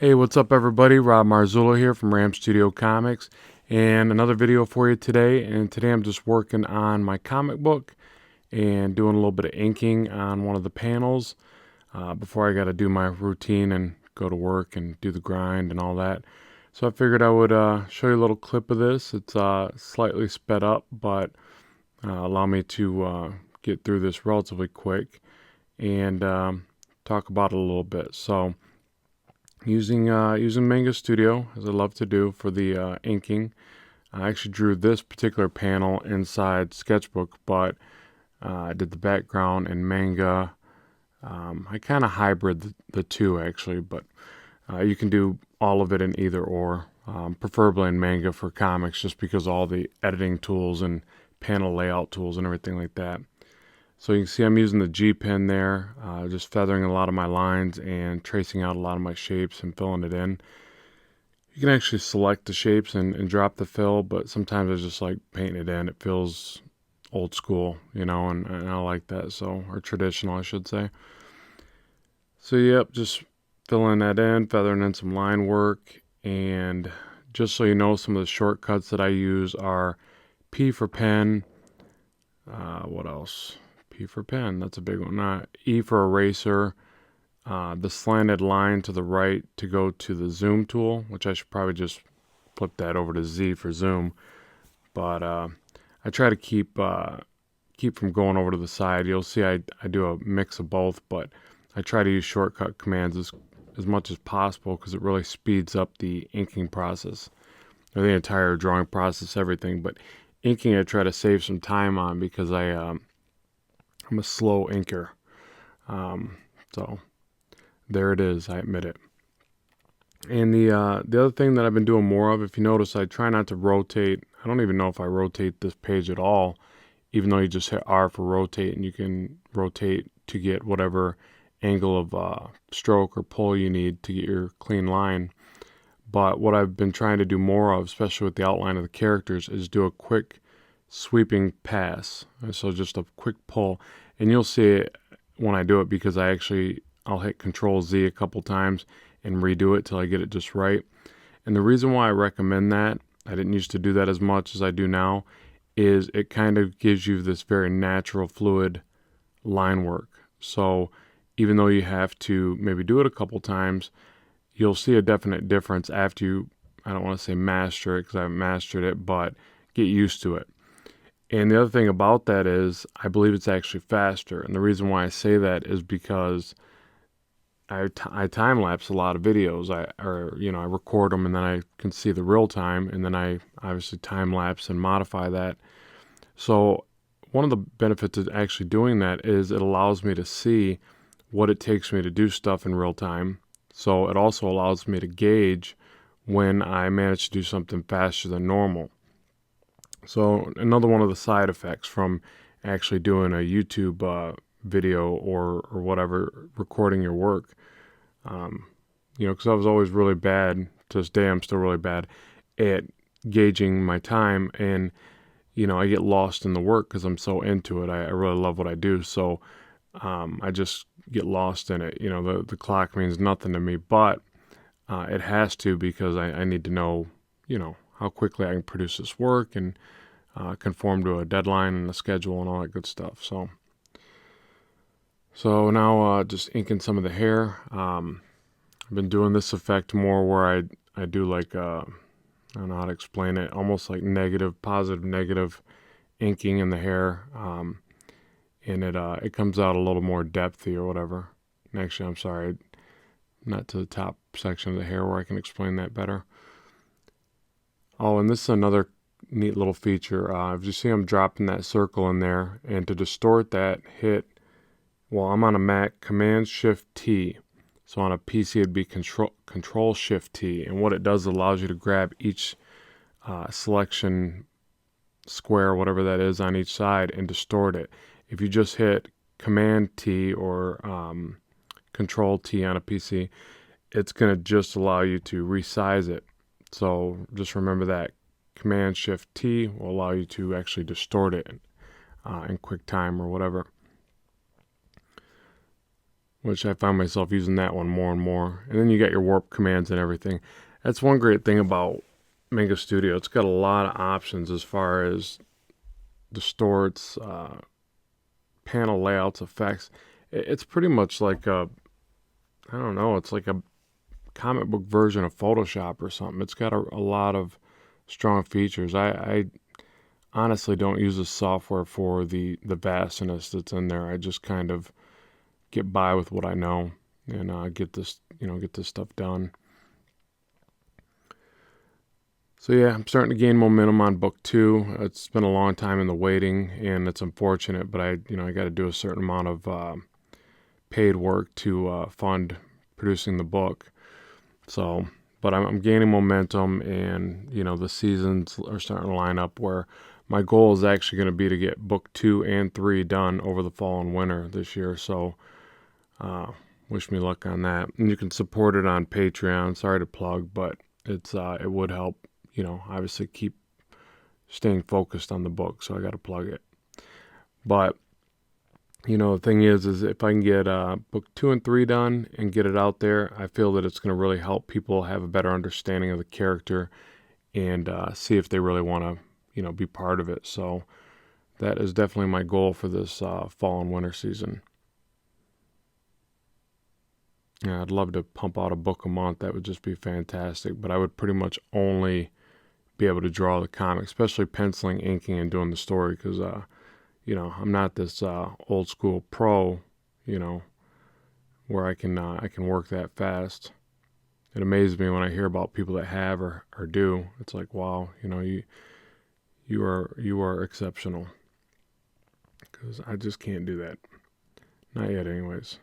Hey, what's up everybody? Rob Marzullo here from Ram Studio Comics, and another video for you today. And today I'm just working on my comic book and doing a little bit of inking on one of the panels before I got to do my routine and go to work and do the grind and all that. So I figured I would show you a little clip of this. It's slightly sped up, but allow me to get through this relatively quick and talk about it a little bit. So using Manga Studio, as I love to do for the inking. I actually drew this particular panel inside Sketchbook, but I did the background in Manga. I kind of hybrid the two actually, but you can do all of it in either or, preferably in Manga for comics, just because all the editing tools and panel layout tools and everything like that. So you can see I'm using the G pen there, just feathering a lot of my lines and tracing out a lot of my shapes and filling it in. You can actually select the shapes and drop the fill, but sometimes I just like painting it in. It feels old school, and I like that, or traditional, I should say. So yep, just filling that in, feathering in some line work, and just so you know, some of the shortcuts that I use are P for pen, what else? P for pen, that's a big one. E for eraser, the slanted line to the right to go to the zoom tool, which I should probably just flip that over to Z for zoom. But I try to keep from going over to the side. You'll see I do a mix of both, but I try to use shortcut commands as much as possible because it really speeds up the inking process, or the entire drawing process, everything. But inking I try to save some time on because I'm a slow inker. So there it is, I admit it. And the other thing that I've been doing more of, if you notice, I try not to rotate. I don't even know if I rotate this page at all, even though you just hit R for rotate, and you can rotate to get whatever angle of stroke or pull you need to get your clean line. But what I've been trying to do more of, especially with the outline of the characters, is do a quick sweeping pass. So just a quick pull, and you'll see it when I do it because I'll hit Control Z a couple times and redo it till I get it just right. And the reason why I recommend that, I didn't used to do that as much as I do now, is it kind of gives you this very natural, fluid line work. So even though you have to maybe do it a couple times, you'll see a definite difference after you, I don't want to say master it because I haven't mastered it, but get used to it. And the other thing about that is I believe it's actually faster. And the reason why I say that is because I time lapse a lot of videos. I record them and then I can see the real time, and then I obviously time lapse and modify that. So one of the benefits of actually doing that is it allows me to see what it takes me to do stuff in real time. So it also allows me to gauge when I manage to do something faster than normal. So another one of the side effects from actually doing a YouTube video or whatever, recording your work, because I was always really bad. To this day, I'm still really bad at gauging my time, and I get lost in the work because I'm so into it. I really love what I do, so I just get lost in it. The clock means nothing to me, but it has to, because I need to know, how quickly I can produce this work and conform to a deadline and a schedule and all that good stuff. So now just inking some of the hair. I've been doing this effect more where I do like, I don't know how to explain it, almost like negative, positive, negative inking in the hair. And it comes out a little more depthy or whatever. And actually, I'm sorry, not to the top section of the hair where I can explain that better. Oh, and this is another neat little feature. If you see I'm dropping that circle in there, and to distort that, I'm on a Mac, Command-Shift-T. So on a PC, it'd be Control-Shift-T. And what it does, allows you to grab each selection square, whatever that is, on each side and distort it. If you just hit Command-T or Control-T on a PC, it's going to just allow you to resize it. So just remember that. Command-Shift-T will allow you to actually distort it in QuickTime or whatever. which I find myself using that one more and more. And then you got your warp commands and everything. That's one great thing about Manga Studio. It's got a lot of options as far as distorts, panel layouts, effects. It's pretty much like I don't know, it's like a comic book version of Photoshop or something. It's got a lot of strong features. I honestly don't use the software for the vastness that's in there. I just kind of get by with what I know and get this stuff done. So yeah, I'm starting to gain momentum on book 2. It's been a long time in the waiting, and it's unfortunate, but I got to do a certain amount of paid work to fund producing the book. So, but I'm gaining momentum, and the seasons are starting to line up where my goal is actually going to be to get book 2 and 3 done over the fall and winter this year. So, wish me luck on that. And you can support it on Patreon. Sorry to plug, but it would help. Obviously keep staying focused on the book, so I got to plug it. But the thing is if I can get book 2 and 3 done and get it out there, I feel that it's going to really help people have a better understanding of the character and see if they really want to, be part of it. So that is definitely my goal for this fall and winter season. Yeah, I'd love to pump out a book a month. That would just be fantastic. But I would pretty much only be able to draw the comic, especially penciling, inking, and doing the story, because I'm not this old school pro, where I can work that fast. It amazes me when I hear about people that have or do. It's like, wow, you are exceptional, because I just can't do that, not yet, anyways.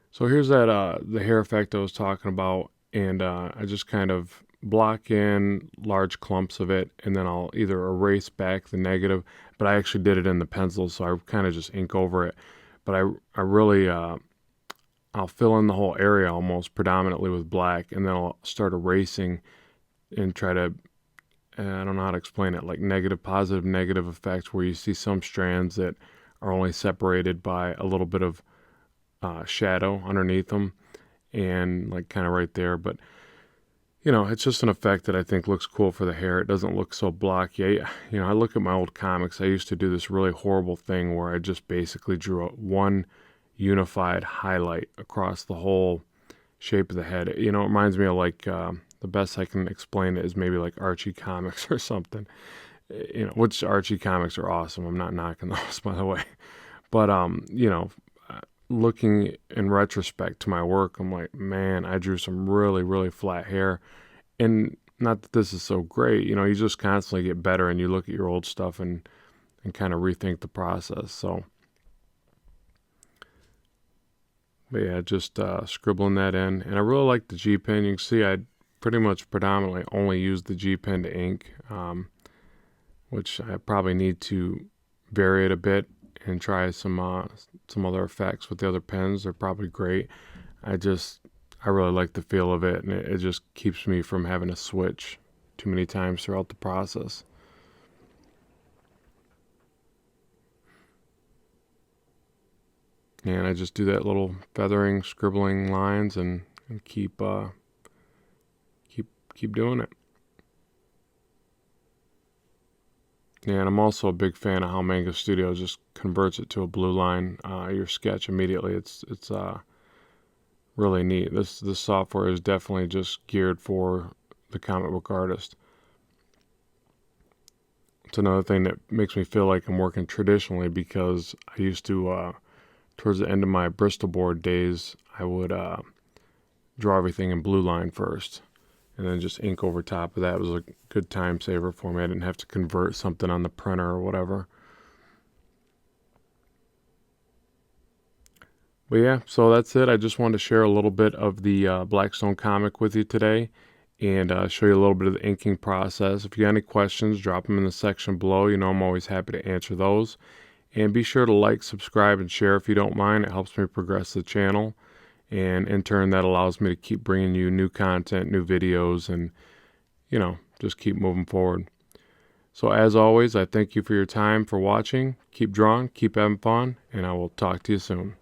So here's that the hair effect I was talking about, and I just kind of block in large clumps of it, and then I'll either erase back the negative, but I actually did it in the pencil, so I kind of just ink over it. But I really I'll fill in the whole area almost predominantly with black, and then I'll start erasing and try to I don't know how to explain it, like negative, positive, negative effects, where you see some strands that are only separated by a little bit of shadow underneath them, and like kind of right there. But it's just an effect that I think looks cool for the hair. It doesn't look so blocky. I look at my old comics. I used to do this really horrible thing where I just basically drew one unified highlight across the whole shape of the head. It reminds me of like the best I can explain it is maybe like Archie comics or something. Which Archie comics are awesome. I'm not knocking those, by the way. But looking in retrospect to my work, I'm like, man, I drew some really, really flat hair. And not that this is so great, you just constantly get better, and you look at your old stuff and kind of rethink the process. So, but yeah, just scribbling that in. And I really like the G pen. You can see I pretty much predominantly only use the G pen to ink, which I probably need to vary it a bit and try some other effects with the other pens. They're probably great. I really like the feel of it, and it just keeps me from having to switch too many times throughout the process. And I just do that little feathering, scribbling lines, and keep doing it. And I'm also a big fan of how Manga Studio just converts it to a blue line, your sketch immediately. It's really neat. This software is definitely just geared for the comic book artist. It's another thing that makes me feel like I'm working traditionally, because I used to, towards the end of my Bristol board days, I would draw everything in blue line first, and then just ink over top of that. It was a good time saver for me. I didn't have to convert something on the printer or whatever. But yeah, so that's it. I just wanted to share a little bit of the Blackstone comic with you today, and show you a little bit of the inking process. If you got any questions, drop them in the section below. I'm always happy to answer those. And be sure to like, subscribe, and share if you don't mind. It helps me progress the channel. And in turn, that allows me to keep bringing you new content, new videos, and, just keep moving forward. So as always, I thank you for your time, for watching. Keep drawing, keep having fun, and I will talk to you soon.